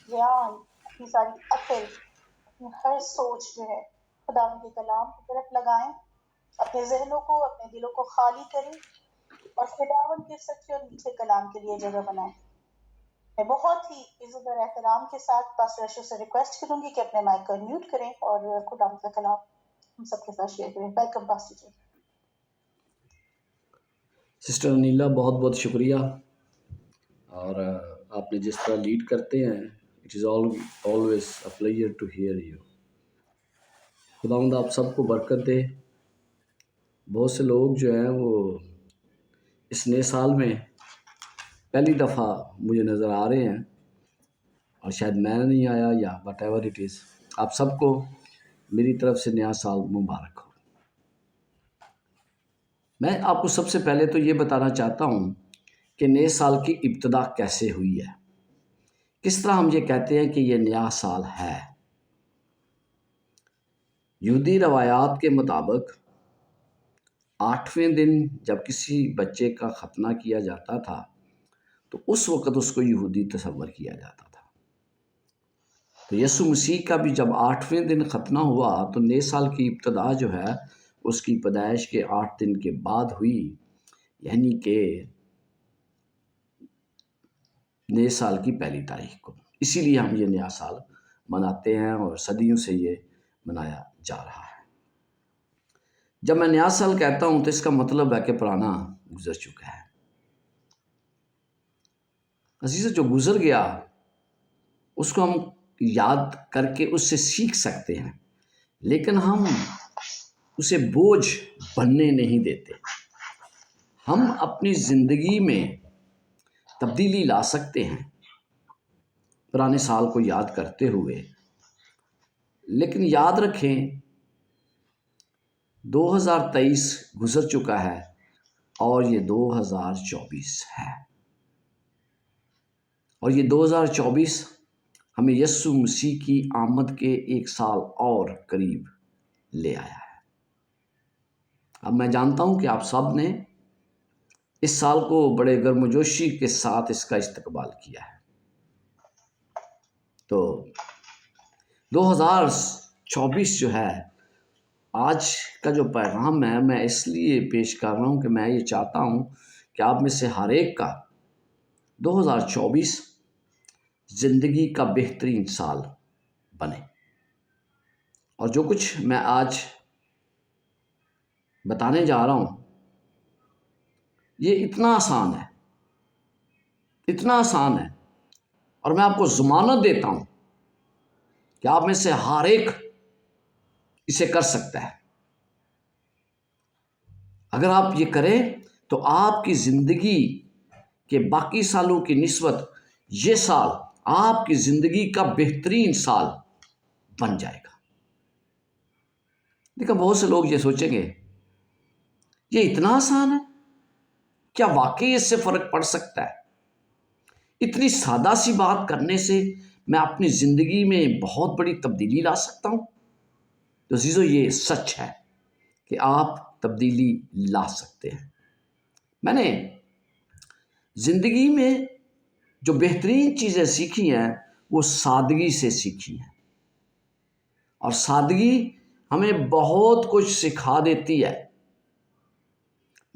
ذہن، اپنی ساری عقل، اپنی ہر سوچ جو ہے خدا کے کلام کی طرف لگائیں، اپنے ذہنوں کو، اپنے دلوں کو خالی کریں اور خداوند کے سچے اور میٹھے کلام کے لیے جگہ بنائیں۔ میں بہت ہی عزت اور احترام کے ساتھ پاسٹر اشرف سے ریکویسٹ کروں گی کہ اپنے مائک کو میوٹ کریں اور خداوند کا کلام ہم سب کے ساتھ شیئر کریں۔ ویلکم پاسٹر جی۔ سسٹر انیلا بہت بہت شکریہ، اور آپ نے جس طرح لیڈ کرتے ہیں it is always a player to hear you. خداوند آپ سب کو برکت دے۔ بہت سے لوگ جو ہیں وہ اس نئے سال میں پہلی دفعہ مجھے نظر آ رہے ہیں، اور شاید میں نہیں آیا یا وٹ ایور اٹ از۔ آپ سب کو میری طرف سے نیا سال مبارک ہو۔ میں آپ کو سب سے پہلے تو یہ بتانا چاہتا ہوں کہ نئے سال کی ابتدا کیسے ہوئی ہے، کس طرح ہم یہ کہتے ہیں کہ یہ نیا سال ہے۔ یہودی روایات کے مطابق 8ویں دن جب کسی بچے کا ختنہ کیا جاتا تھا تو اس وقت اس کو یہودی تصور کیا جاتا تھا۔ تو یسوع مسیح کا بھی جب 8ویں دن ختنہ ہوا تو نئے سال کی ابتدا جو ہے اس کی پیدائش کے 8 دن کے بعد ہوئی، یعنی کہ نئے سال کی پہلی تاریخ کو۔ اسی لیے ہم یہ نیا سال مناتے ہیں اور صدیوں سے یہ منایا جا رہا ہے۔ جب میں نیا سال کہتا ہوں تو اس کا مطلب ہے کہ پرانا گزر چکا ہے۔ عزیزو، جو گزر گیا اس کو ہم یاد کر کے اس سے سیکھ سکتے ہیں، لیکن ہم اسے بوجھ بننے نہیں دیتے۔ ہم اپنی زندگی میں تبدیلی لا سکتے ہیں پرانے سال کو یاد کرتے ہوئے، لیکن یاد رکھیں 2023 گزر چکا ہے اور یہ 2024 ہے، اور یہ 2024 ہمیں یسوع مسیح کی آمد کے 1 سال اور قریب لے آیا ہے۔ اب میں جانتا ہوں کہ آپ سب نے اس سال کو بڑے گرم جوشی کے ساتھ اس کا استقبال کیا ہے۔ تو 2024 جو ہے، آج کا جو پیغام ہے میں اس لیے پیش کر رہا ہوں کہ میں یہ چاہتا ہوں کہ آپ میں سے ہر ایک کا 2024 زندگی کا بہترین سال بنے۔ اور جو کچھ میں آج بتانے جا رہا ہوں یہ اتنا آسان ہے، اتنا آسان ہے، اور میں آپ کو ضمانت دیتا ہوں کہ آپ میں سے ہر ایک اسے کر سکتا ہے۔ اگر آپ یہ کریں تو آپ کی زندگی کے باقی سالوں کی نسبت یہ سال آپ کی زندگی کا بہترین سال بن جائے گا۔ دیکھیں، بہت سے لوگ یہ سوچیں گے یہ اتنا آسان ہے، کیا واقعی اس سے فرق پڑ سکتا ہے؟ اتنی سادہ سی بات کرنے سے میں اپنی زندگی میں بہت بڑی تبدیلی لا سکتا ہوں؟ تو عزیزو، یہ سچ ہے کہ آپ تبدیلی لا سکتے ہیں۔ میں نے زندگی میں جو بہترین چیزیں سیکھی ہیں وہ سادگی سے سیکھی ہیں، اور سادگی ہمیں بہت کچھ سکھا دیتی ہے۔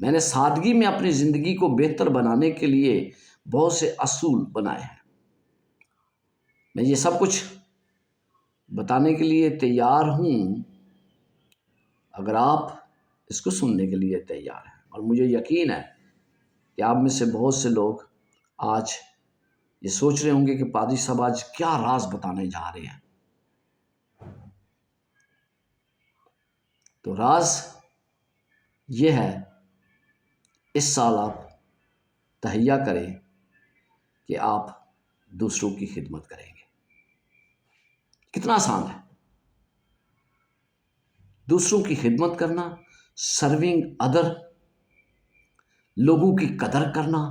میں نے سادگی میں اپنی زندگی کو بہتر بنانے کے لیے بہت سے اصول بنائے ہیں۔ میں یہ سب کچھ بتانے کے لیے تیار ہوں اگر آپ اس کو سننے کے لیے تیار ہیں، اور مجھے یقین ہے کہ آپ میں سے بہت سے لوگ آج یہ سوچ رہے ہوں گے کہ پادری صاحب آج کیا راز بتانے جا رہے ہیں۔ تو راز یہ ہے، اس سال آپ تہیہ کریں کہ آپ دوسروں کی خدمت کریں گے۔ کتنا آسان ہے دوسروں کی خدمت کرنا، سرونگ ادر، لوگوں کی قدر کرنا۔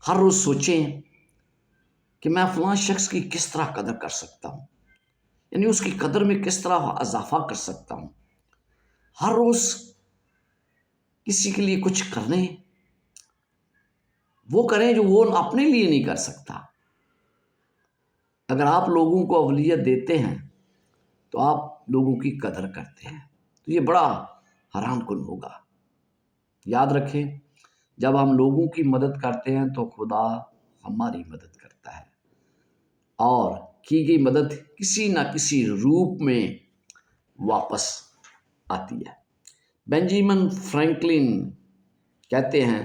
ہر روز سوچیں کہ میں فلاں شخص کی کس طرح قدر کر سکتا ہوں، یعنی اس کی قدر میں کس طرح اضافہ کر سکتا ہوں۔ ہر روز کسی کے لیے کچھ کریں، وہ کریں جو وہ اپنے لیے نہیں کر سکتا۔ اگر آپ لوگوں کو اولویت دیتے ہیں تو آپ لوگوں کی قدر کرتے ہیں، تو یہ بڑا حیران کن ہوگا۔ یاد رکھیں، جب ہم لوگوں کی مدد کرتے ہیں تو خدا ہماری مدد کرتا ہے، اور کی گئی مدد کسی نہ کسی روپ میں واپس آتی ہے۔ بینجامن فرینکلن کہتے ہیں،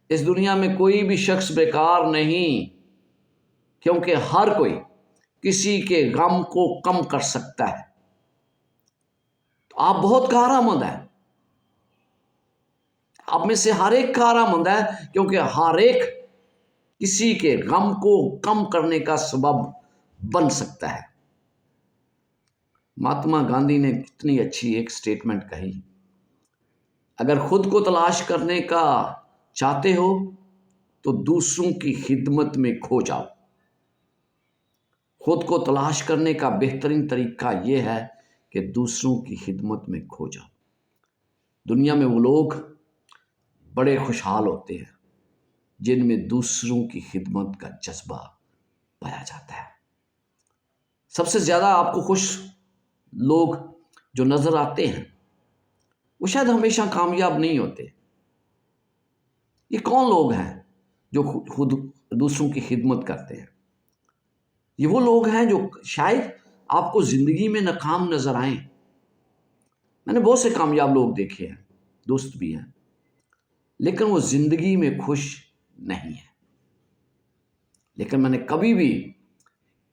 اس دنیا میں کوئی بھی شخص بیکار نہیں، کیونکہ ہر کوئی کسی کے غم کو کم کر سکتا ہے۔ تو آپ بہت کارآمد ہیں، آپ میں سے ہر ایک کارآمد ہے، کیونکہ ہر ایک کسی کے غم کو کم کرنے کا سبب بن سکتا ہے۔ مہاتما گاندھی نے کتنی اچھی ایک سٹیٹمنٹ کہی، اگر خود کو تلاش کرنے کا چاہتے ہو تو دوسروں کی خدمت میں کھو جاؤ۔ خود کو تلاش کرنے کا بہترین طریقہ یہ ہے کہ دوسروں کی خدمت میں کھو جاؤ۔ دنیا میں وہ لوگ بڑے خوشحال ہوتے ہیں جن میں دوسروں کی خدمت کا جذبہ پایا جاتا ہے۔ سب سے زیادہ آپ کو خوش لوگ جو نظر آتے ہیں وہ شاید ہمیشہ کامیاب نہیں ہوتے۔ یہ کون لوگ ہیں جو خود دوسروں کی خدمت کرتے ہیں؟ یہ وہ لوگ ہیں جو شاید آپ کو زندگی میں ناکام نظر آئیں۔ میں نے بہت سے کامیاب لوگ دیکھے ہیں، دوست بھی ہیں، لیکن وہ زندگی میں خوش نہیں ہیں۔ لیکن میں نے کبھی بھی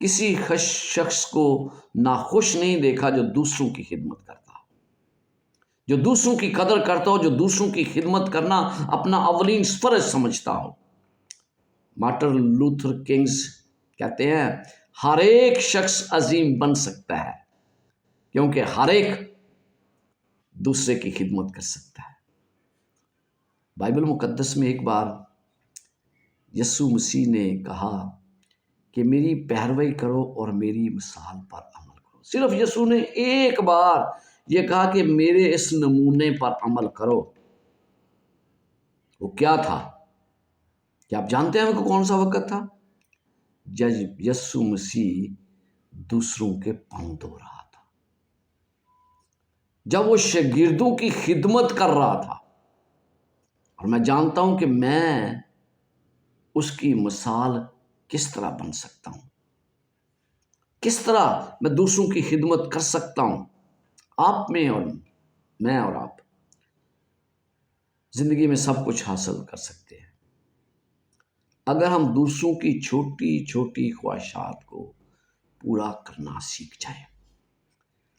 کسی شخص کو ناخوش نہیں دیکھا جو دوسروں کی خدمت کرتا ہو، جو دوسروں کی قدر کرتا ہو، جو دوسروں کی خدمت کرنا اپنا اولین فرض سمجھتا ہو۔ مارٹن لوتھر کنگز کہتے ہیں، ہر ایک شخص عظیم بن سکتا ہے کیونکہ ہر ایک دوسرے کی خدمت کر سکتا ہے۔ بائبل مقدس میں ایک بار یسوع مسیح نے کہا کہ میری پیروی کرو اور میری مثال پر عمل کرو۔ صرف یسوع نے ایک بار یہ کہا کہ میرے اس نمونے پر عمل کرو۔ وہ کیا تھا؟ کیا آپ جانتے ہیں وہ کون سا وقت تھا؟ جب یسوع مسیح دوسروں کے پاؤں دھو رہا تھا، جب وہ شاگردوں کی خدمت کر رہا تھا۔ اور میں جانتا ہوں کہ میں اس کی مثال کس طرح بن سکتا ہوں، کس طرح میں دوسروں کی خدمت کر سکتا ہوں۔ آپ میں اور میں اور آپ زندگی میں سب کچھ حاصل کر سکتے ہیں اگر ہم دوسروں کی چھوٹی چھوٹی خواہشات کو پورا کرنا سیکھ جائیں۔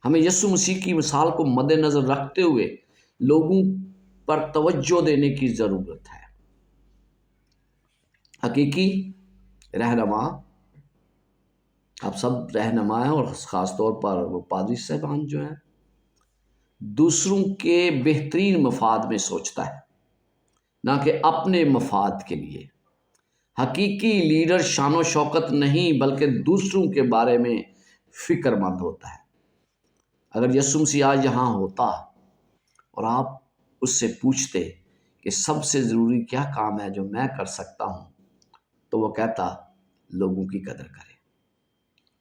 ہمیں یسوع مسیح کی مثال کو مد نظر رکھتے ہوئے لوگوں پر توجہ دینے کی ضرورت ہے۔ حقیقی رہنما، آپ سب رہنما ہیں، اور خاص طور پر وہ پادری صاحبان جو ہیں، دوسروں کے بہترین مفاد میں سوچتا ہے، نہ کہ اپنے مفاد کے لیے۔ حقیقی لیڈر شان و شوکت نہیں بلکہ دوسروں کے بارے میں فکر مند ہوتا ہے۔ اگر یسوع مسیح آج یہاں ہوتا اور آپ اس سے پوچھتے کہ سب سے ضروری کیا کام ہے جو میں کر سکتا ہوں، تو وہ کہتا لوگوں کی قدر کرے،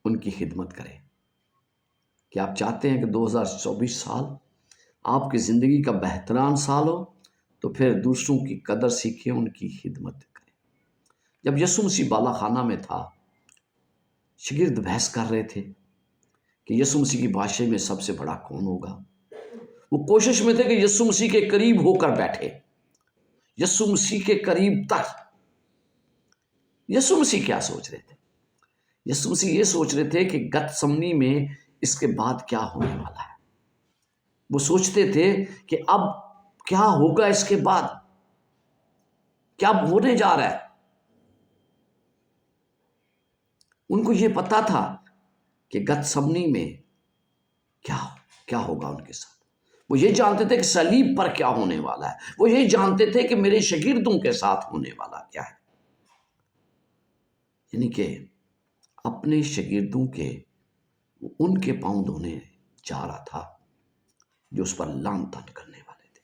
ان کی خدمت کرے۔ کیا آپ چاہتے ہیں کہ 2024 سال آپ کی زندگی کا بہترین سال ہو؟ تو پھر دوسروں کی قدر سیکھیں، ان کی خدمت کریں۔ جب یسوع مسیح بالا خانہ میں تھا، شاگرد بحث کر رہے تھے کہ یسوع مسیح کی بادشاہی میں سب سے بڑا کون ہوگا۔ وہ کوشش میں تھے کہ یسوع مسیح کے قریب ہو کر بیٹھے، یسوع مسیح کے قریب تک۔ یسوع مسیح کیا سوچ رہے تھے؟ یسوع مسیح یہ سوچ رہے تھے کہ گتسمنی میں اس کے بعد کیا ہونے والا ہے۔ وہ سوچتے تھے کہ اب کیا ہوگا اس کے بعد، کیا ہونے جا رہا ہے۔ ان کو یہ پتا تھا کہ گتسمنی میں کیا ہوگا ان کے ساتھ۔ وہ یہ جانتے تھے کہ صلیب پر کیا ہونے والا ہے۔ وہ یہ جانتے تھے کہ میرے شاگردوں کے ساتھ ہونے والا کیا ہے۔ یعنی کہ اپنے شاگردوں کے ان کے پاؤں دھونے جا رہا تھا جو اس پر لعن طعن کرنے والے تھے۔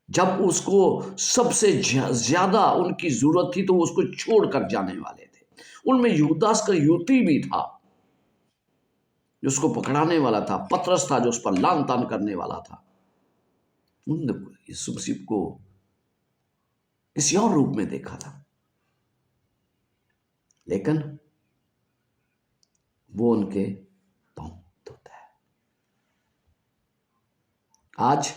جب اس کو سب سے زیادہ ان کی ضرورت تھی تو وہ اس کو چھوڑ کر جانے والے تھے۔ ان میں یہودا اسکریوتی بھی تھا جو اس کو پکڑانے والا تھا، پطرس تھا جو اس پر لعن طعن کرنے والا تھا. انہوں نے یسوع مسیح کو کسی اور روپ میں دیکھا تھا، لیکن وہ ان کے پاؤں دھوتا ہے. آج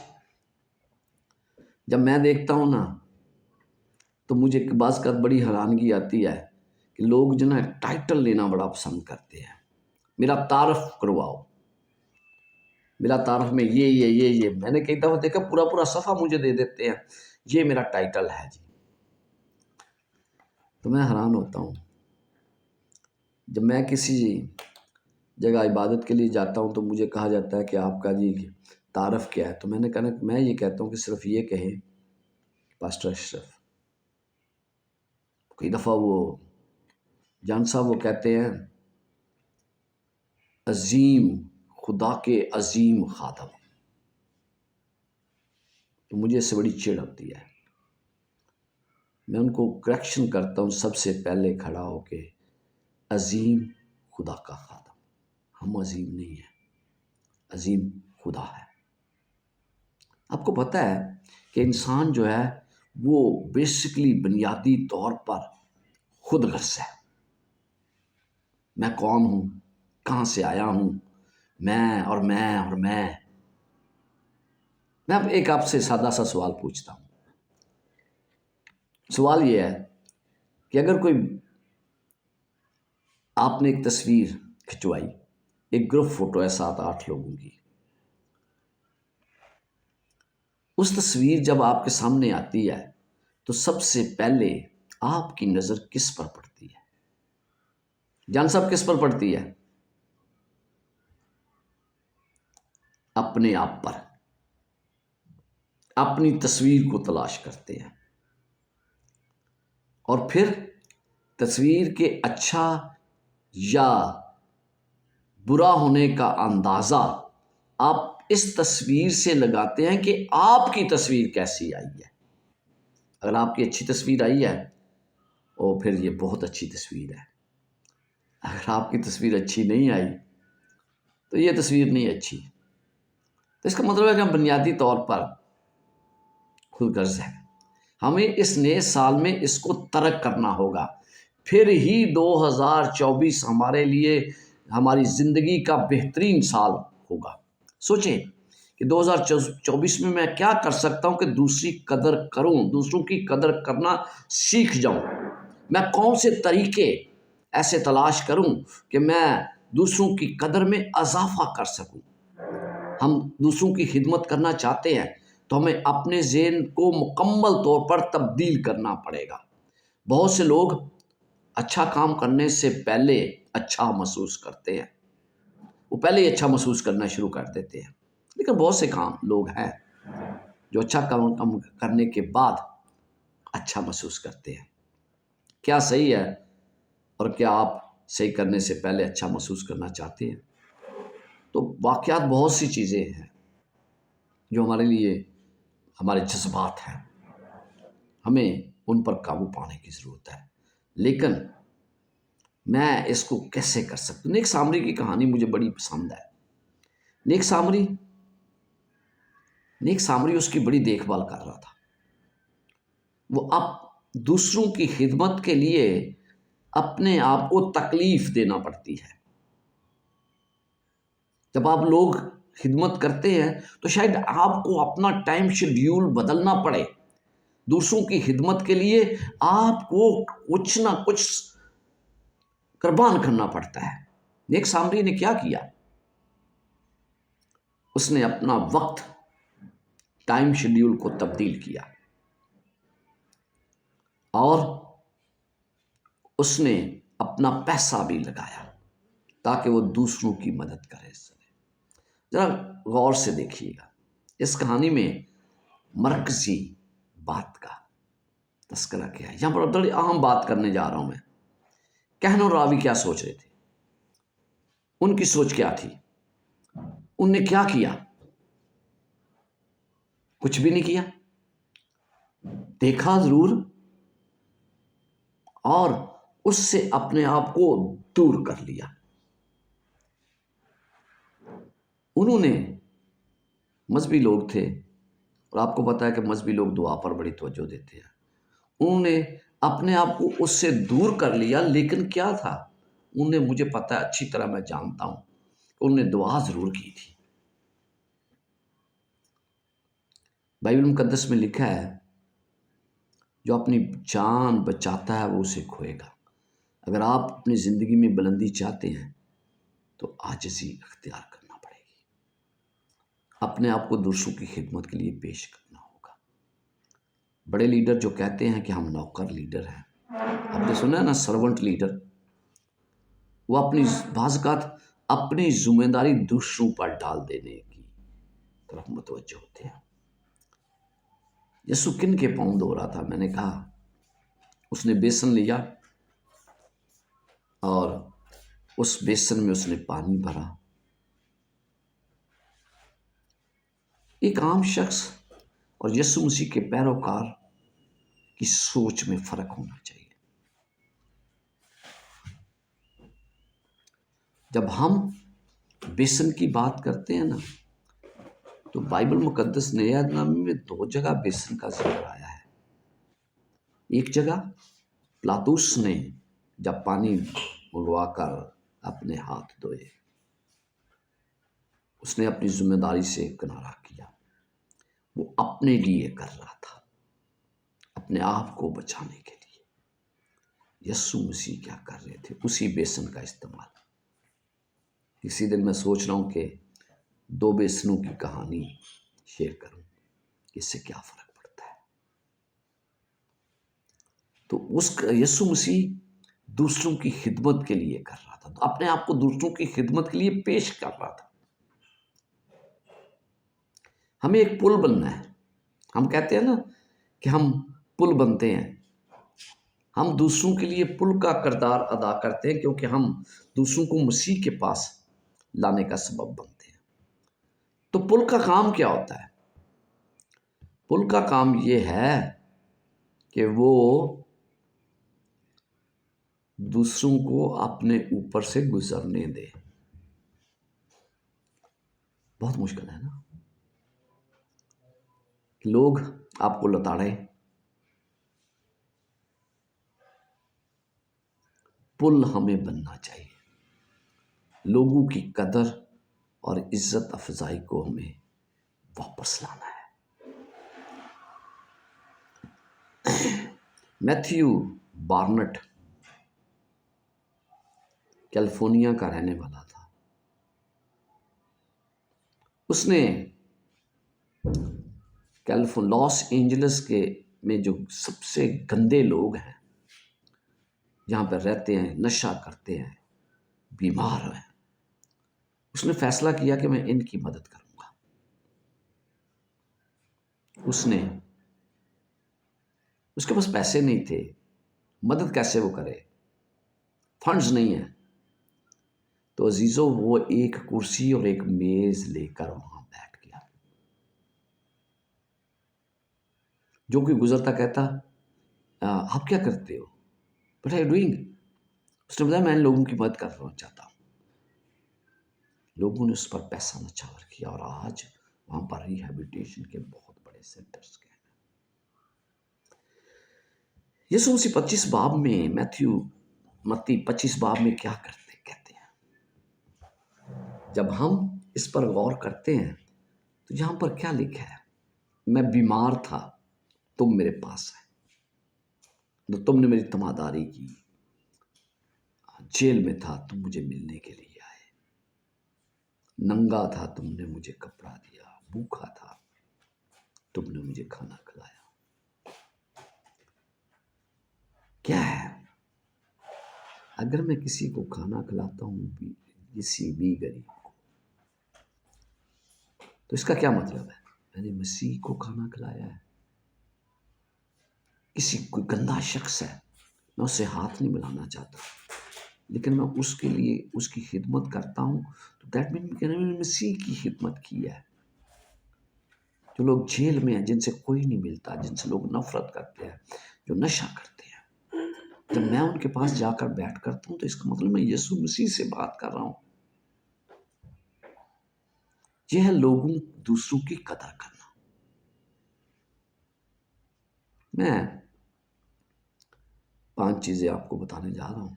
جب میں دیکھتا ہوں نا تو مجھے بعض کا بڑی حیرانگی آتی ہے کہ لوگ جو نا ٹائٹل لینا بڑا پسند کرتے ہیں. میرا تعارف کرواؤ، میرا تعارف میں یہ میں نے کئی دفعہ دیکھا پورا صفحہ مجھے دے دیتے ہیں، یہ میرا ٹائٹل ہے جی. تو میں حیران ہوتا ہوں. جب میں کسی جگہ عبادت کے لیے جاتا ہوں تو مجھے کہا جاتا ہے کہ آپ کا جی تعارف کیا ہے، تو میں نے کہا میں یہ کہتا ہوں کہ صرف یہ کہیں پاسٹر اشرف. کئی دفعہ وہ جان صاحب وہ کہتے ہیں عظیم خدا کے عظیم خادم، تو مجھے اس سے بڑی چڑ ہوتی ہے. میں ان کو کریکشن کرتا ہوں سب سے پہلے کھڑا ہو کے، عظیم خدا کا خادم. ہم عظیم نہیں ہیں، عظیم خدا ہے. آپ کو پتہ ہے کہ انسان جو ہے وہ بیسکلی بنیادی طور پر خود غرض ہے. میں کون ہوں، کہاں سے آیا ہوں، میں اور میں اور میں. اب ایک آپ سے سادہ سا سوال پوچھتا ہوں. سوال یہ ہے کہ اگر کوئی آپ نے ایک تصویر کھنچوائی، ایک گروپ فوٹو ہے 7-8 لوگوں کی، اس تصویر جب آپ کے سامنے آتی ہے تو سب سے پہلے آپ کی نظر کس پر پڑتی ہے؟ جان صاحب کس پر پڑتی ہے؟ اپنے آپ پر. اپنی تصویر کو تلاش کرتے ہیں اور پھر تصویر کے اچھا یا برا ہونے کا اندازہ آپ اس تصویر سے لگاتے ہیں کہ آپ کی تصویر کیسی آئی ہے. اگر آپ کی اچھی تصویر آئی ہے اور پھر یہ بہت اچھی تصویر ہے. اگر آپ کی تصویر اچھی نہیں آئی تو یہ تصویر نہیں اچھی. تو اس کا مطلب ہے کہ ہم بنیادی طور پر خود غرض ہے. ہمیں اس نئے سال میں اس کو ترک کرنا ہوگا، پھر ہی 2024 ہمارے لیے ہماری زندگی کا بہترین سال ہوگا. سوچیں کہ 2024 میں کیا کر سکتا ہوں کہ دوسری قدر کروں، دوسروں کی قدر کرنا سیکھ جاؤں. میں کون سے طریقے ایسے تلاش کروں کہ میں دوسروں کی قدر میں اضافہ کر سکوں. ہم دوسروں کی خدمت کرنا چاہتے ہیں تو ہمیں اپنے ذہن کو مکمل طور پر تبدیل کرنا پڑے گا. بہت سے لوگ اچھا کام کرنے سے پہلے اچھا محسوس کرتے ہیں، وہ پہلے ہی اچھا محسوس کرنا شروع کر دیتے ہیں. لیکن بہت سے لوگ ہیں جو اچھا کام کرنے کے بعد اچھا محسوس کرتے ہیں. کیا صحیح ہے اور کیا آپ صحیح کرنے سے پہلے اچھا محسوس کرنا چاہتے ہیں؟ تو واقعات بہت سی چیزیں ہیں جو ہمارے لیے ہمارے جذبات ہیں، ہمیں ان پر قابو پانے کی ضرورت ہے. لیکن میں اس کو کیسے کر سکتا ہوں؟ نیک سامری کی کہانی مجھے بڑی پسند ہے. نیک سامری اس کی بڑی دیکھ بھال کر رہا تھا. وہ اب دوسروں کی خدمت کے لیے اپنے آپ کو تکلیف دینا پڑتی ہے. جب آپ لوگ خدمت کرتے ہیں تو شاید آپ کو اپنا ٹائم شیڈیول بدلنا پڑے. دوسروں کی خدمت کے لیے آپ کو کچھ نہ کچھ قربان کرنا پڑتا ہے. نیک سامری نے کیا کیا؟ اس نے اپنا وقت، ٹائم شیڈیول کو تبدیل کیا اور اس نے اپنا پیسہ بھی لگایا تاکہ وہ دوسروں کی مدد کرے. ذرا غور سے دیکھیے گا، اس کہانی میں مرکزی بات کا تذکرہ کیا ہے. یہاں پر بڑی اہم بات کرنے جا رہا ہوں میں. کہن اور راوی کیا سوچ رہے تھے؟ ان کی سوچ کیا تھی؟ ان نے کیا کیا؟ کچھ بھی نہیں کیا. دیکھا ضرور اور اس سے اپنے آپ کو دور کر لیا۔ انہوں نے، مذہبی لوگ تھے، اور آپ کو پتا ہے کہ مذہبی لوگ دعا پر بڑی توجہ دیتے ہیں، انہوں نے اپنے آپ کو اس سے دور کر لیا، لیکن کیا تھا؟ انہوں نے، مجھے پتا ہے، اچھی طرح میں جانتا ہوں کہ انہوں نے دعا ضرور کی تھی۔ بائبل مقدس میں لکھا ہے، جو اپنی جان بچاتا ہے وہ اسے کھوئے گا۔ اگر آپ اپنی زندگی میں بلندی چاہتے ہیں تو عاجزی اختیار کرنا پڑے گی، اپنے آپ کو دوسروں کی خدمت کے لیے پیش کرنا ہوگا۔ بڑے لیڈر جو کہتے ہیں کہ ہم نوکر لیڈر ہیں، آپ نے سنا ہے نا، سرونٹ لیڈر، وہ اپنی بعض اوقات اپنی ذمہ داری دوسروں پر ڈال دینے کی طرف متوجہ ہوتے ہیں۔ یسوع کن کے پاؤں دھو رہا تھا؟ میں نے کہا اس نے بیسن لیا اور اس بیسن میں اس نے پانی بھرا۔ ایک عام شخص اور یسوع مسیح کے پیروکار کی سوچ میں فرق ہونا چاہیے۔ جب ہم بیسن کی بات کرتے ہیں نا، تو بائبل مقدس نئے عہد نامے میں 2 جگہ بیسن کا ذکر آیا ہے۔ ایک جگہ پلاطوس نے جب پانی منگوا کر اپنے ہاتھ دھوئے، اس نے اپنی ذمہ داری سے کنارہ کیا، وہ اپنے لیے کر رہا تھا، اپنے آپ کو بچانے کے لیے۔ یسوع مسیح کیا کر رہے تھے؟ اسی بیسن کا استعمال۔ اسی دن میں سوچ رہا ہوں کہ 2 بیسنوں کی کہانی شیئر کروں، اس سے کیا فرق پڑتا ہے۔ تو یسوع مسیح دوسروں کی خدمت کے لیے کر رہا تھا، اپنے آپ کو دوسروں کی خدمت کے لیے پیش کر رہا تھا۔ ہمیں ایک پل بننا ہے۔ ہم کہتے ہیں نا کہ ہم پل بنتے ہیں، ہم دوسروں کے لیے پل کا کردار ادا کرتے ہیں، کیونکہ ہم دوسروں کو مسیح کے پاس لانے کا سبب بنتے ہیں۔ تو پل کا کام کیا ہوتا ہے؟ پل کا کام یہ ہے کہ وہ دوسروں کو اپنے اوپر سے گزرنے دے۔ بہت مشکل ہے نا، لوگ آپ کو لتاڑے، پل ہمیں بننا چاہیے۔ لوگوں کی قدر اور عزت افزائی کو ہمیں واپس لانا ہے۔ میتھیو بارنٹ کیلیفورنیا کا رہنے والا تھا۔ اس نے لاس اینجلس میں جو سب سے گندے لوگ ہیں، جہاں پہ رہتے ہیں، نشہ کرتے ہیں، بیمار ہیں، اس نے فیصلہ کیا کہ میں ان کی مدد کروں گا۔ اس کے پاس پیسے نہیں تھے، مدد کیسے وہ کرے؟ فنڈز نہیں ہیں۔ تو عزیزو، وہ ایک کرسی اور ایک میز لے کر وہاں بیٹھ گیا۔ جو کوئی گزرتا کہتا، آپ کیا کرتے ہو؟ What are you doing؟ اس نے بتایا، میں ان لوگوں کی مدد کرنا چاہتا ہوں۔ لوگوں نے اس پر پیسہ نچھاور کیا، اور آج وہاں پر ریہیبلیٹیشن کے بہت بڑے سینٹرز کے ہیں۔ یسوع مسیح 25 باب میں، متی 25 باب میں کیا کہتے ہیں؟ جب ہم اس پر غور کرتے ہیں تو یہاں پر کیا لکھا ہے؟ میں بیمار تھا، تم میرے پاس آئے، تم نے میری تماداری کی، جیل میں تھا، تم مجھے ملنے کے لیے آئے، ننگا تھا، تم نے مجھے کپڑا دیا، بھوکا تھا، تم نے مجھے کھانا کھلایا۔ کیا ہے؟ اگر میں کسی کو کھانا کھلاتا ہوں، کسی بھی غریب کو، تو اس کا کیا مطلب ہے؟ میں نے مسیح کو کھانا کھلایا ہے۔ کوئی گندا شخص ہے، میں اسے ہاتھ نہیں ملانا چاہتا، لیکن میں اس کے لیے اس کی خدمت کرتا ہوں، تو دیٹ مین کہ میں نے مسیح کی خدمت کی ہے۔ جو لوگ جیل میں ہیں، جن سے کوئی نہیں ملتا، جن سے لوگ نفرت کرتے ہیں، جو نشہ کرتے ہیں، جب میں ان کے پاس جا کر بیٹھ کرتا ہوں تو اس کا مطلب میں یسوع مسیح سے بات کر رہا ہوں. یہ ہے لوگوں دوسروں کی قدر کرنا. میں 5 چیزیں آپ کو بتانے جا رہا ہوں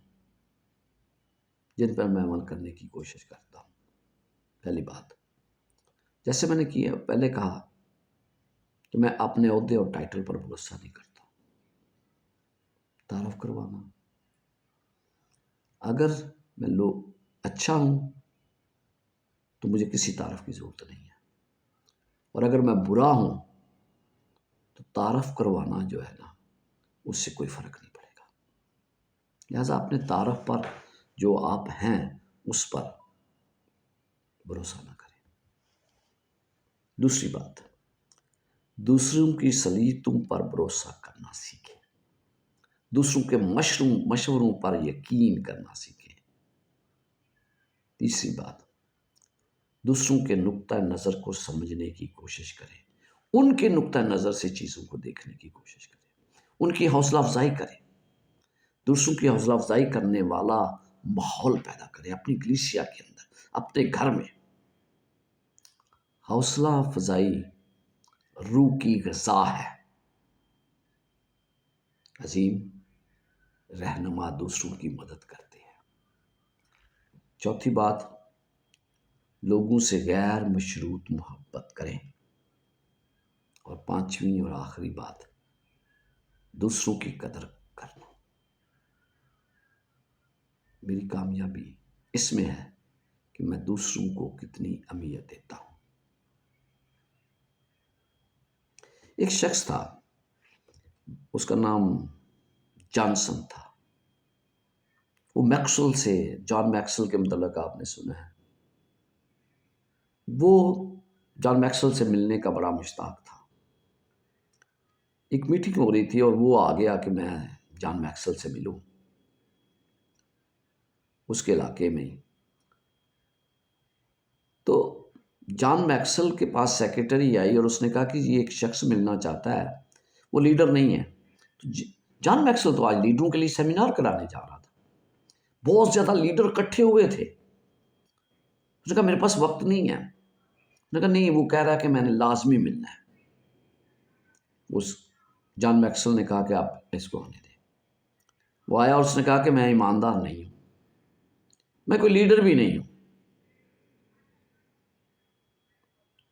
جن پر میں عمل کرنے کی کوشش کرتا ہوں. پہلی بات، جیسے میں نے پہلے کہا کہ میں اپنے عہدے اور ٹائٹل پر بھروسہ نہیں کرتا. تعارف کروانا، اگر میں اچھا ہوں تو مجھے کسی تعارف کی ضرورت نہیں ہے، اور اگر میں برا ہوں تو تعارف کروانا جو ہے نا اس سے کوئی فرق نہیں پڑے گا. لہذا اپنے تعارف پر جو آپ ہیں اس پر بھروسہ نہ کریں. دوسری بات، دوسروں کی صلاحیتوں پر بھروسہ کرنا سیکھیں. دوسروں کے مشوروں پر یقین کرنا سیکھیں. تیسری بات، دوسروں کے نقطہ نظر کو سمجھنے کی کوشش کریں. ان کے نقطہ نظر سے چیزوں کو دیکھنے کی کوشش کریں. ان کی حوصلہ افزائی کریں. دوسروں کی حوصلہ افزائی کرنے والا ماحول پیدا کریں. اپنی کلیسیا کے اندر، اپنے گھر میں. حوصلہ افزائی روح کی غذا ہے. عظیم رہنما دوسروں کی مدد کرتے ہیں. چوتھی بات، لوگوں سے غیر مشروط محبت کریں. اور پانچویں اور آخری بات، دوسروں کی قدر کرنا. میری کامیابی اس میں ہے کہ میں دوسروں کو کتنی اہمیت دیتا ہوں. ایک شخص تھا، اس کا نام جانسن تھا. وہ جان میکسویل کے متعلق آپ نے سنا ہے. وہ جان میکسویل سے ملنے کا بڑا مشتاق تھا. ایک میٹنگ ہو رہی تھی اور وہ آ گیا کہ میں جان میکسویل سے ملوں اس کے علاقے میں. تو جان میکسویل کے پاس سیکرٹری آئی اور اس نے کہا کہ یہ ایک شخص ملنا چاہتا ہے، وہ لیڈر نہیں ہے. تو جان میکسویل تو آج لیڈروں کے لیے سیمینار کرانے جا رہا تھا. بہت زیادہ لیڈر اکٹھے ہوئے تھے. اس نے کہا میرے پاس وقت نہیں ہے. اس نے کہا نہیں، وہ کہہ رہا ہے کہ میں نے لازمی ملنا ہے. اس جان میکسویل نے کہا کہ آپ اس کو آنے دیں. وہ آیا اور اس نے کہا کہ میں ایماندار نہیں ہوں، میں کوئی لیڈر بھی نہیں ہوں.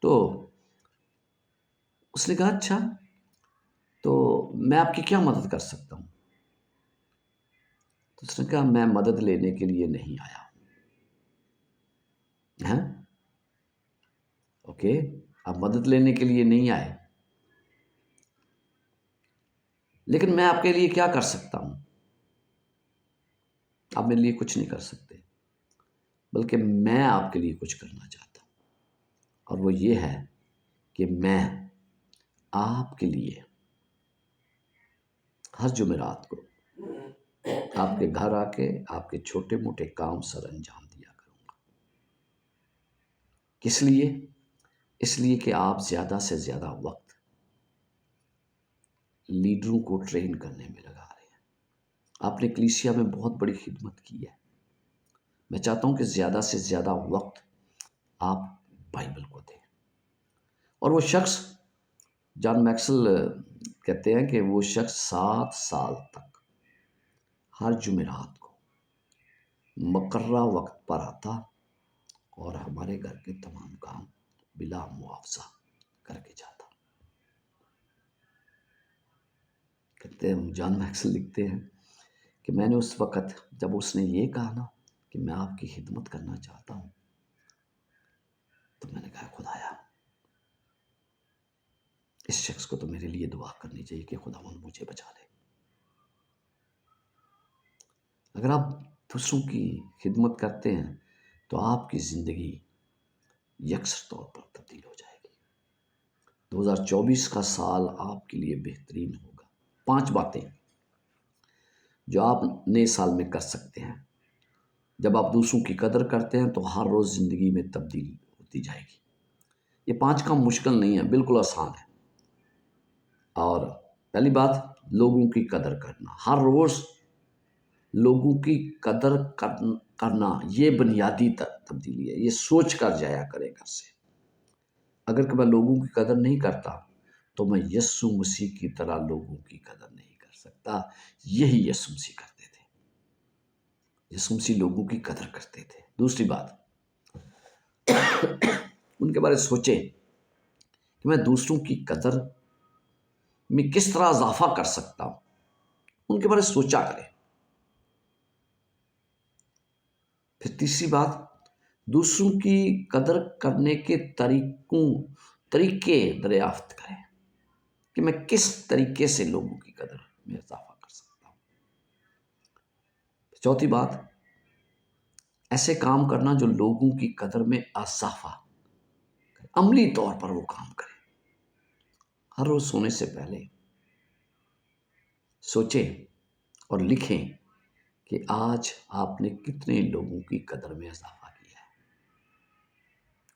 تو اس نے کہا اچھا، تو میں آپ کی کیا مدد کر سکتا ہوں؟ تو اس نے کہا میں مدد لینے کے لیے نہیں آیا. ہاں اوکے، آپ مدد لینے کے لیے نہیں آئے، لیکن میں آپ کے لیے کیا کر سکتا ہوں؟ آپ میرے لیے کچھ نہیں کر سکتے، بلکہ میں آپ کے لیے کچھ کرنا چاہتا ہوں. اور وہ یہ ہے کہ میں آپ کے لیے ہر جمعرات کو آپ کے گھر آ کے آپ کے چھوٹے موٹے کام سر انجام دیا کروں گا. کس لیے؟ اس لیے کہ آپ زیادہ سے زیادہ وقت لیڈروں کو ٹرین کرنے میں لگا رہے ہیں. آپ نے کلیسیا میں بہت بڑی خدمت کی ہے. میں چاہتا ہوں کہ زیادہ سے زیادہ وقت آپ بائبل کو دیں. اور وہ شخص، جان میکسویل کہتے ہیں کہ وہ شخص 7 سال تک ہر جمعرات کو مقررہ وقت پر آتا اور ہمارے گھر کے تمام کام بلا معاوضہ کر کے جاتا. کہتے ہیں جان میکسویل لکھتے ہیں کہ میں نے اس وقت جب اس نے یہ کہا نا کہ میں آپ کی خدمت کرنا چاہتا ہوں، تو میں نے کہا خدایا اس شخص کو تو میرے لیے دعا کرنی چاہیے کہ خداوند مجھے بچا لے. اگر آپ دوسروں کی خدمت کرتے ہیں تو آپ کی زندگی یکسر طور پر تبدیل ہو جائے گی. 2024 کا سال آپ کے لیے بہترین ہوگا. 5 باتیں جو آپ نئے سال میں کر سکتے ہیں. جب آپ دوسروں کی قدر کرتے ہیں تو ہر روز زندگی میں تبدیلی ہوتی جائے گی. یہ 5 کام مشکل نہیں ہے، بالکل آسان ہے. اور پہلی بات، لوگوں کی قدر کرنا. ہر روز لوگوں کی قدر کرنا یہ بنیادی تبدیلی ہے. یہ سوچ کر جایا کرے گھر سے. اگر کہ میں لوگوں کی قدر نہیں کرتا تو میں یسوع مسیح کی طرح لوگوں کی قدر نہیں کر سکتا. یہی یسوع مسیح کرتے تھے. یسوع مسیح لوگوں کی قدر کرتے تھے. دوسری بات، ان کے بارے سوچیں کہ میں دوسروں کی قدر میں کس طرح اضافہ کر سکتا ہوں. ان کے بارے سوچا کریں. پھر تیسری بات، دوسروں کی قدر کرنے کے طریقے دریافت کریں کہ میں کس طریقے سے لوگوں کی قدر میں اضافہ کر سکتا ہوں. چوتھی بات، ایسے کام کرنا جو لوگوں کی قدر میں اضافہ کرے. عملی طور پر وہ کام کریں. ہر روز سونے سے پہلے سوچیں اور لکھیں کہ آج آپ نے کتنے لوگوں کی قدر میں اضافہ کیا ہے.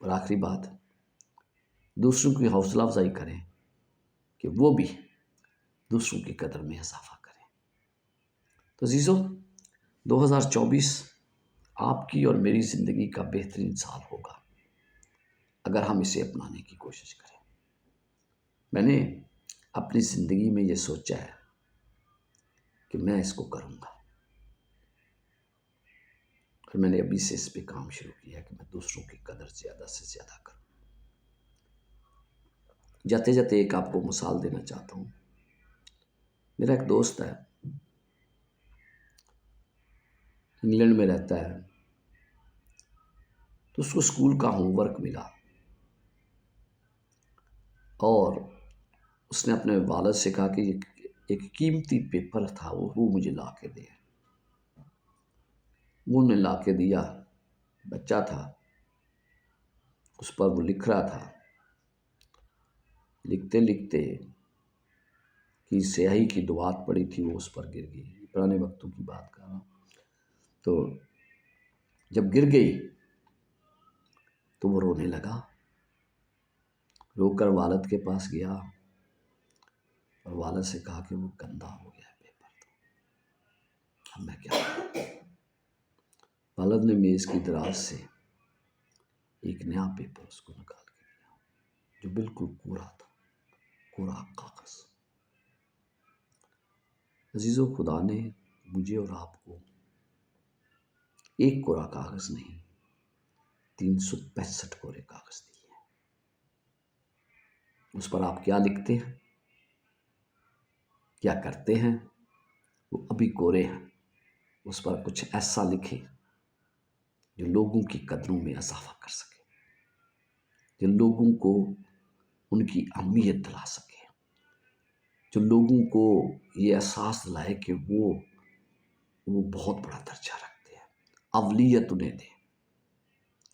اور آخری بات، دوسروں کی حوصلہ افزائی کریں کہ وہ بھی دوسروں کی قدر میں اضافہ کریں. تو عزیزو، 2024 آپ کی اور میری زندگی کا بہترین سال ہوگا اگر ہم اسے اپنانے کی کوشش کریں. میں نے اپنی زندگی میں یہ سوچا ہے کہ میں اس کو کروں گا، اور میں نے ابھی سے اس پہ کام شروع کیا کہ میں دوسروں کی قدر زیادہ سے زیادہ کروں. جاتے جاتے ایک آپ کو مثال دینا چاہتا ہوں. میرا ایک دوست ہے، انگلینڈ میں رہتا ہے. تو اس کو اسکول کا ہوم ورک ملا اور اس نے اپنے والد سے کہا کہ ایک قیمتی پیپر تھا وہ مجھے لا کے دے. وہ نے لا کے دیا. بچہ تھا، اس پر وہ لکھ رہا تھا. لکھتے لکھتے کی سیاہی کی دعات پڑی تھی، وہ اس پر گر گئی. پرانے وقتوں کی بات کر رہا ہوں. تو جب گر گئی تو وہ رونے لگا. رو کر والد کے پاس گیا اور والد سے کہا کہ وہ گندا ہو گیا پیپر، اب میں کیا کروں. والد نے میز کی دراز سے ایک نیا پیپر اس کو نکال کے دیا جو بالکل کوڑا تھا، کوڑا کاغذ. عزیزو، خدا نے مجھے اور آپ کو ایک کوڑا کاغذ نہیں 365 کورے کاغذ دیے. اس پر آپ کیا لکھتے ہیں، کیا کرتے ہیں، وہ ابھی کورے ہیں. اس پر کچھ ایسا لکھے جو لوگوں کی قدروں میں اضافہ کر سکے، جو لوگوں کو ان کی اہمیت دلا سکے، جو لوگوں کو یہ احساس دلائے کہ وہ بہت بڑا درجہ رکھتے ہیں، اولویت انہیں دے.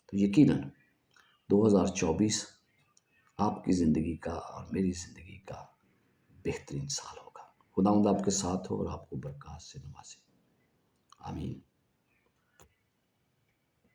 تو یقیناً 2024 آپ کی زندگی کا اور میری زندگی کا بہترین سال ہوگا. خداوند آپ کے ساتھ ہو اور آپ کو برکات سے نوازے. آمین.